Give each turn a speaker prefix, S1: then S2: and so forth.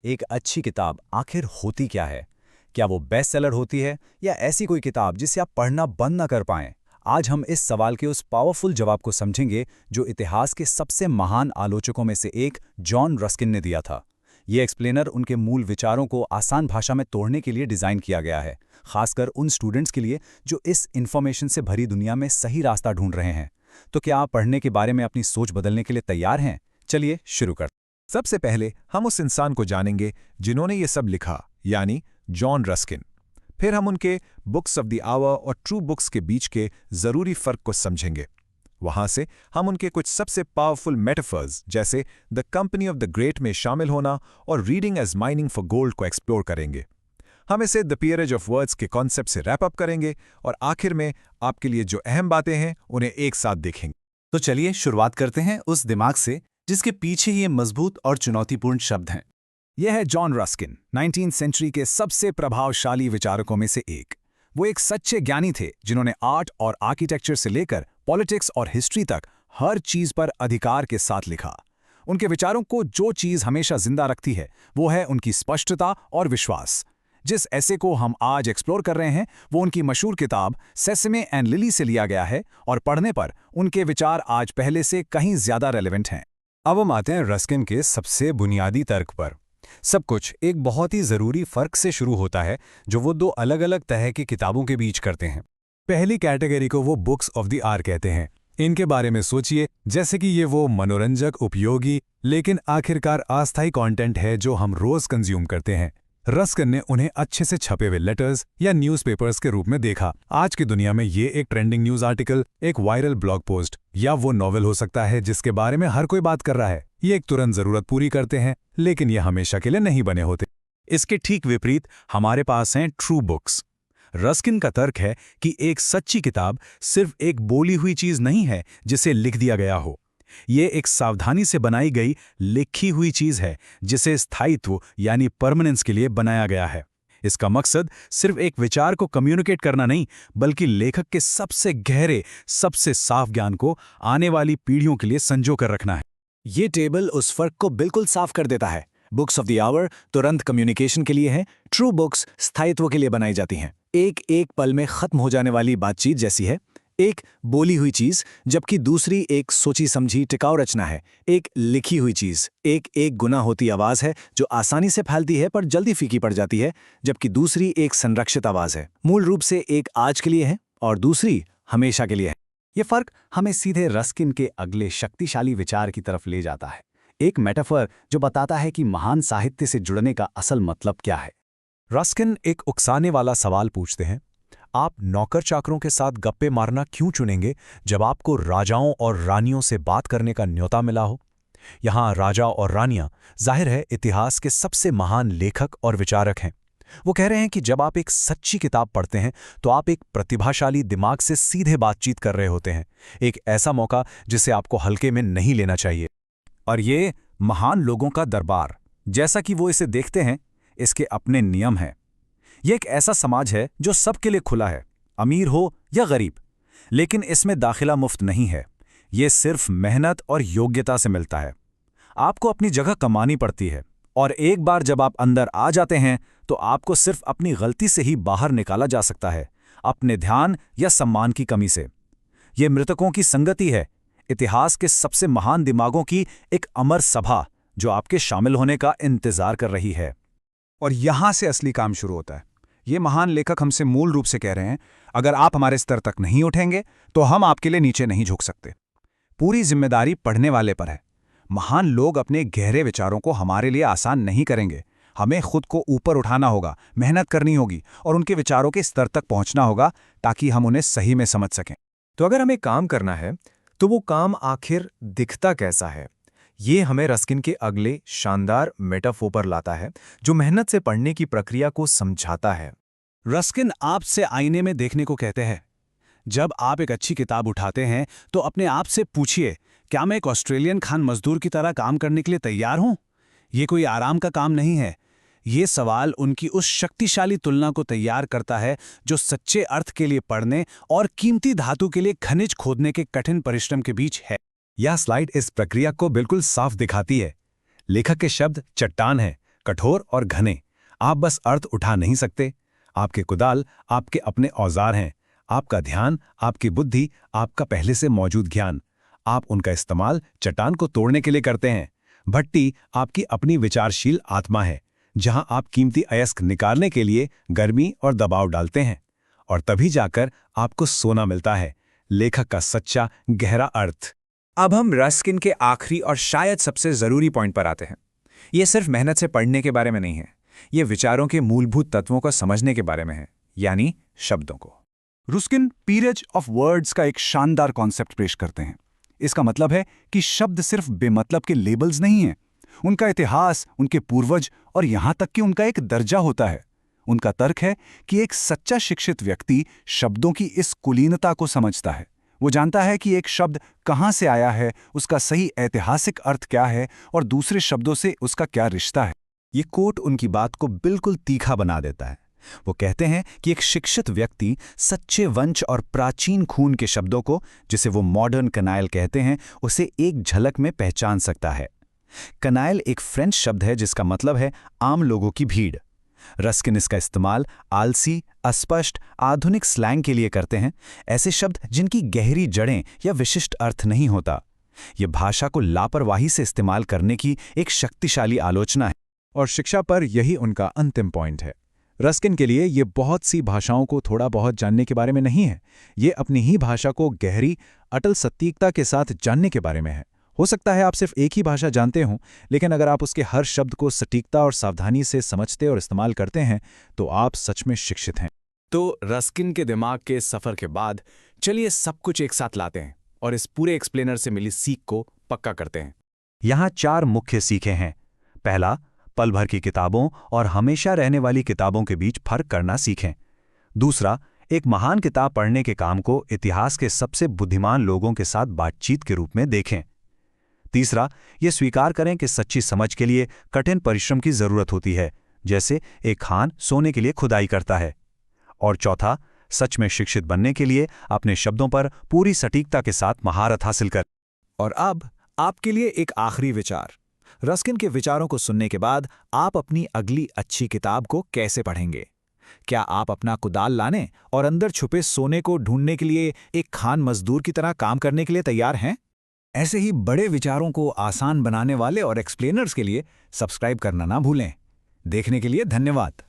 S1: एक अच्छी किताब आखिर होती क्या है? क्या वो बेस्ट सेलर होती है या ऐसी कोई किताब जिसे आप पढ़ना बंद ना कर पाएं? आज हम इस सवाल के उस पावरफुल जवाब को समझेंगे जो इतिहास के सबसे महान आलोचकों में से एक जॉन रस्किन ने दिया था। ये एक्सप्लेनर उनके मूल विचारों को आसान भाषा में तोड़ने के लिए डिज़ाइन किया गया है, खासकर उन स्टूडेंट्स के लिए जो इस इन्फॉर्मेशन से भरी दुनिया में सही रास्ता ढूंढ रहे हैं। तो क्या आप पढ़ने के बारे में अपनी सोच बदलने के लिए तैयार हैं? चलिए शुरू करते हैं।
S2: सबसे पहले हम उस इंसान को जानेंगे जिन्होंने ये सब लिखा, यानी जॉन रस्किन। फिर हम उनके बुक्स ऑफ द आवर और ट्रू बुक्स के बीच के ज़रूरी फ़र्क को समझेंगे। वहाँ से हम उनके कुछ सबसे पावरफुल मेटाफर्स जैसे the company of the great में शामिल होना और reading as mining for gold को एक्सप्लोर करेंगे। हम इसे द पीयरेज ऑफ वर्ड्स के कॉन्सेप्ट से रैप अप करेंगे और आखिर में आपके लिए जो अहम बातें हैं उन्हें एक साथ देखेंगे।
S1: तो चलिए शुरुआत करते हैं उस दिमाग से जिसके पीछे ये मजबूत और चुनौतीपूर्ण शब्द हैं। यह है जॉन रस्किन, 19वीं सेंचुरी के सबसे प्रभावशाली विचारकों में से एक। वो एक सच्चे ज्ञानी थे जिन्होंने आर्ट और आर्किटेक्चर से लेकर पॉलिटिक्स और हिस्ट्री तक हर चीज पर अधिकार के साथ लिखा। उनके विचारों को जो चीज हमेशा जिंदा रखती है वो है उनकी स्पष्टता और विश्वास। जिस ऐसे को हम आज एक्सप्लोर कर रहे हैं वो उनकी मशहूर किताब सेसमे एंड लिली से लिया गया है और पढ़ने पर उनके विचार आज पहले से कहीं ज्यादा रेलेवेंट हैं। अब हम आते हैं रस्किन के सबसे बुनियादी तर्क पर। सब कुछ एक बहुत ही ज़रूरी फ़र्क से शुरू होता है जो वो दो अलग अलग तरह की किताबों के बीच करते हैं। पहली कैटेगरी को वो बुक्स ऑफ द आवर कहते हैं। इनके बारे में सोचिए जैसे कि ये वो मनोरंजक, उपयोगी लेकिन आखिरकार अस्थायी कंटेंट है जो हम रोज़ कंज्यूम करते हैं। रस्किन ने उन्हें अच्छे से छपे हुए लेटर्स या न्यूज़पेपर्स के रूप में देखा। आज की दुनिया में ये एक ट्रेंडिंग न्यूज़ आर्टिकल, एक वायरल ब्लॉग पोस्ट या वो नॉवेल हो सकता है जिसके बारे में हर कोई बात कर रहा है। ये एक तुरंत ज़रूरत पूरी करते हैं लेकिन ये हमेशा के लिए नहीं बने होते। इसके ठीक विपरीत हमारे पास हैं ट्रू बुक्स। रस्किन का तर्क है कि एक सच्ची किताब सिर्फ एक बोली हुई चीज़ नहीं है जिसे लिख दिया गया हो। ये एक सावधानी से बनाई गई लिखी हुई चीज़ है जिसे स्थायित्व यानी परमानेंस के लिए बनाया गया है। इसका मकसद सिर्फ एक विचार को कम्युनिकेट करना नहीं बल्कि लेखक के सबसे गहरे, सबसे साफ ज्ञान को आने वाली पीढ़ियों के लिए संजो कर रखना है। ये टेबल उस फर्क को बिल्कुल साफ कर देता है। बुक्स ऑफ द आवर तुरंत कम्युनिकेशन के लिए हैं, ट्रू बुक्स स्थायित्व के लिए बनाई जाती हैं। एक एक पल में खत्म हो जाने वाली बातचीत जैसी है, एक बोली हुई चीज जबकि दूसरी एक सोची समझी टिकाऊ रचना है। एक लिखी हुई चीज एक एक गुना होती आवाज है जो आसानी से फैलती है पर जल्दी फीकी पड़ जाती है, जबकि दूसरी एक संरक्षित आवाज है, मूल रूप से एक आज के लिए है और दूसरी हमेशा के लिए है। ये फर्क हमें सीधे रस्किन के अगले शक्तिशाली विचार की तरफ ले जाता है, एक मेटाफर जो बताता है कि महान साहित्य से जुड़ने का असल मतलब क्या है। रस्किन एक उकसाने वाला सवाल पूछते हैं, आप नौकर चाकरों के साथ गप्पे मारना क्यों चुनेंगे जब आपको राजाओं और रानियों से बात करने का न्योता मिला हो? यहाँ राजा और रानियां जाहिर है इतिहास के सबसे महान लेखक और विचारक हैं। वो कह रहे हैं कि जब आप एक सच्ची किताब पढ़ते हैं तो आप एक प्रतिभाशाली दिमाग से सीधे बातचीत कर रहे होते हैं, एक ऐसा मौका जिसे आपको हल्के में नहीं लेना चाहिए। और ये महान लोगों का दरबार, जैसा कि वो इसे देखते हैं, इसके अपने नियम हैं। यह एक ऐसा समाज है जो सबके लिए खुला है, अमीर हो या गरीब, लेकिन इसमें दाखिला मुफ्त नहीं है। ये सिर्फ मेहनत और योग्यता से मिलता है। आपको अपनी जगह कमानी पड़ती है और एक बार जब आप अंदर आ जाते हैं तो आपको सिर्फ अपनी गलती से ही बाहर निकाला जा सकता है, अपने ध्यान या सम्मान की कमी से। ये मृतकों की संगति है, इतिहास के सबसे महान दिमागों की एक अमर सभा जो आपके शामिल होने का इंतजार कर रही है।
S3: और यहां से असली काम शुरू होता है। ये महान लेखक हमसे मूल रूप से कह रहे हैं, अगर आप हमारे स्तर तक नहीं उठेंगे तो हम आपके लिए नीचे नहीं झुक सकते। पूरी जिम्मेदारी पढ़ने वाले पर है। महान लोग अपने गहरे विचारों को हमारे लिए आसान नहीं करेंगे। हमें खुद को ऊपर उठाना होगा, मेहनत करनी होगी और उनके विचारों के स्तर तक पहुंचना होगा ताकि हम उन्हें सही में समझ सकें।
S4: तो अगर हमें काम करना है तो वो काम आखिर दिखता कैसा है? ये हमें रस्किन के अगले शानदार मेटाफोर पर लाता है जो मेहनत से पढ़ने की प्रक्रिया को समझाता है।
S1: रस्किन आपसे आईने में देखने को कहते हैं। जब आप एक अच्छी किताब उठाते हैं तो अपने आप से पूछिए, क्या मैं एक ऑस्ट्रेलियन खान मजदूर की तरह काम करने के लिए तैयार हूं? ये कोई आराम का काम नहीं है। ये सवाल उनकी उस शक्तिशाली तुलना को तैयार करता है जो सच्चे अर्थ के लिए पढ़ने और कीमती धातु के लिए खनिज खोदने के कठिन परिश्रम के बीच है।
S2: यह स्लाइड इस प्रक्रिया को बिल्कुल साफ दिखाती है। लेखक के शब्द चट्टान हैं,
S3: कठोर और घने। आप बस अर्थ उठा नहीं सकते। आपके कुदाल आपके अपने औजार हैं, आपका ध्यान, आपकी बुद्धि, आपका पहले से मौजूद ज्ञान। आप उनका इस्तेमाल चट्टान को तोड़ने के लिए करते हैं। भट्टी आपकी अपनी विचारशील आत्मा है, जहां आप कीमती अयस्क निकालने के लिए गर्मी और दबाव डालते हैं, और तभी जाकर आपको सोना मिलता है, लेखक का सच्चा गहरा अर्थ।
S1: अब हम रस्किन के आखिरी और शायद सबसे जरूरी पॉइंट पर आते हैं। ये सिर्फ मेहनत से पढ़ने के बारे में नहीं है, ये विचारों के मूलभूत तत्वों को समझने के बारे में है, यानी शब्दों को।
S3: रुस्किन पीरेज ऑफ वर्ड्स का एक शानदार कॉन्सेप्ट पेश करते हैं। इसका मतलब है कि शब्द सिर्फ बेमतलब के लेबल्स नहीं हैं। उनका इतिहास, उनके पूर्वज और यहां तक कि उनका एक दर्जा होता है। उनका तर्क है कि एक सच्चा शिक्षित व्यक्ति शब्दों की इस कुलीनता को समझता है। वो जानता है कि एक शब्द कहां से आया है, उसका सही ऐतिहासिक अर्थ क्या है और दूसरे शब्दों से उसका क्या रिश्ता है।
S1: ये कोट उनकी बात को बिल्कुल तीखा बना देता है। वो कहते हैं कि एक शिक्षित व्यक्ति सच्चे वंश और प्राचीन खून के शब्दों को, जिसे वो मॉडर्न कनाइल कहते हैं, उसे एक झलक में पहचान सकता है। कनाइल एक फ्रेंच शब्द है जिसका मतलब है आम लोगों की भीड़। रस्किन इसका इस्तेमाल आलसी, अस्पष्ट, आधुनिक स्लैंग के लिए करते हैं, ऐसे शब्द जिनकी गहरी जड़ें या विशिष्ट अर्थ नहीं होता। ये भाषा को लापरवाही से इस्तेमाल करने की एक शक्तिशाली आलोचना है।
S2: और शिक्षा पर यही उनका अंतिम पॉइंट है। रस्किन के लिए ये बहुत सी भाषाओं को थोड़ा बहुत जानने के बारे में नहीं है, ये अपनी ही भाषा को गहरी, अटल सटीकता के साथ जानने के बारे में है। हो सकता है आप सिर्फ एक ही भाषा जानते हों, लेकिन अगर आप उसके हर शब्द को सटीकता और सावधानी से समझते और इस्तेमाल करते हैं तो आप सच में शिक्षित हैं।
S1: तो रस्किन के दिमाग के सफर के बाद चलिए सब कुछ एक साथ लाते हैं और इस पूरे एक्सप्लेनर से मिली सीख को पक्का करते हैं।
S3: यहाँ 4 मुख्य सीखें हैं। पहला, पल भर की किताबों और हमेशा रहने वाली किताबों के बीच फर्क करना सीखें। दूसरा, एक महान किताब पढ़ने के काम को इतिहास के सबसे बुद्धिमान लोगों के साथ बातचीत के रूप में देखें। तीसरा, ये स्वीकार करें कि सच्ची समझ के लिए कठिन परिश्रम की जरूरत होती है, जैसे एक खान सोने के लिए खुदाई करता है। और चौथा, सच में शिक्षित बनने के लिए अपने शब्दों पर पूरी सटीकता के साथ महारत हासिल कर।
S1: और अब आपके लिए एक आखिरी विचार। रस्किन के विचारों को सुनने के बाद आप अपनी अगली अच्छी किताब को कैसे पढ़ेंगे? क्या आप अपना कुदाल लाने और अंदर छुपे सोने को ढूंढने के लिए एक खान मजदूर की तरह काम करने के लिए तैयार हैं? ऐसे ही बड़े विचारों को आसान बनाने वाले और एक्सप्लेनर्स के लिए सब्सक्राइब करना ना भूलें। देखने के लिए धन्यवाद।